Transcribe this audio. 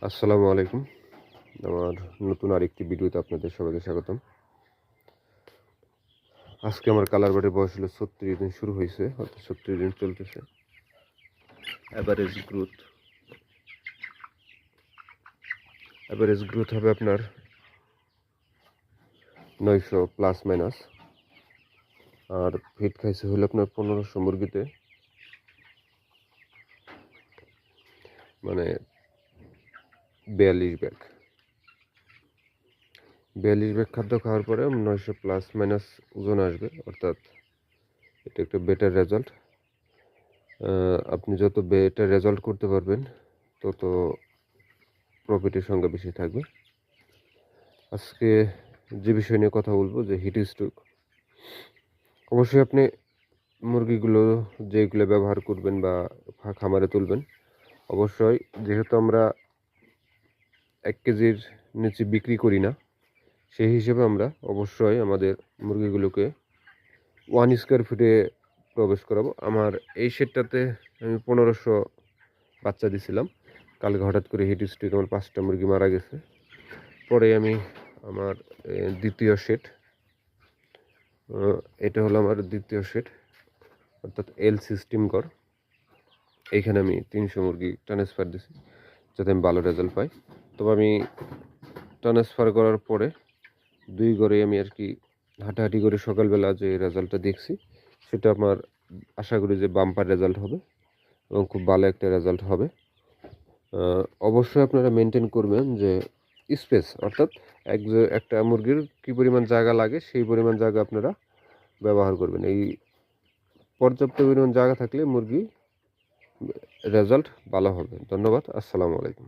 আসসালামু আলাইকুম। আমার নতুন আরেকটি ভিডিওতে আপনাদের সবাইকে স্বাগতম। আজকে আমার কালার বার্ডের বয়স হলো ৩৬ দিন শুরু হয়েছে, অর্থাৎ ৩৬ দিন চলতেছে। অ্যাভারেজ গ্রোথ হবে আপনার ৯০০ প্লাস মাইনাস। আর ফিট খাইছে হলো আপনার ১৫০০ মুরগিতে, মানে ৪২ ব্যাগ। ৪২ ব্যাগ খাদ্য খাওয়ার পরে ৯০০ প্লাস মাইনাস ওজন আসবে, অর্থাৎ এটা একটা বেটার রেজাল্ট। আপনি যত বেটার রেজাল্ট করতে পারবেন তত প্রফিটের সংখ্যা বেশি থাকবে। আজকে যে বিষয় নিয়ে কথা বলবো যে হিট স্ট্রোক। অবশ্যই আপনি মুরগিগুলো যেগুলো ব্যবহার করবেন বা খামারে তুলবেন, অবশ্যই যেহেতু আমরা ১ কেজির নিচে বিক্রি করি না, সেই হিসেবে আমরা অবশ্যই আমাদের মুরগিগুলোকে 1 স্কোয়ার ফিটে প্রবেশ করাবো। আমার এই শেডটাতে আমি ১৫০০ বাচ্চা দিছিলাম। কালকে হঠাৎ করে হিট স্ট্রোকে আমার ৫টা মুরগি মারা গেছে। পরে আমি আমার দ্বিতীয় শেড, এটা হলো আমার দ্বিতীয় শেড, অর্থাৎ এল সিস্টেম ঘর। এইখানে আমি ৩০০ মুরগি ট্রান্সফার দিছি যাতে আমি ভালো রেজাল্ট পাই। তবে আমি ট্রান্সফার করার পরে ২ ঘরে আমি আর কি হাঁটাহাঁটি করে সকালবেলা যে রেজাল্টটা দেখছি, সেটা আমার আশা করি যে বাম্পার রেজাল্ট হবে এবং খুব ভালো একটা রেজাল্ট হবে। অবশ্যই আপনারা মেনটেন করবেন যে স্পেস, অর্থাৎ একটা মুরগির কী পরিমাণ জায়গা লাগে সেই পরিমাণ জায়গা আপনারা ব্যবহার করবেন। এই পর্যাপ্ত পরিমাণ জায়গা থাকলে মুরগি রেজাল্ট ভালো হবে। ধন্যবাদ। আসসালামু আলাইকুম।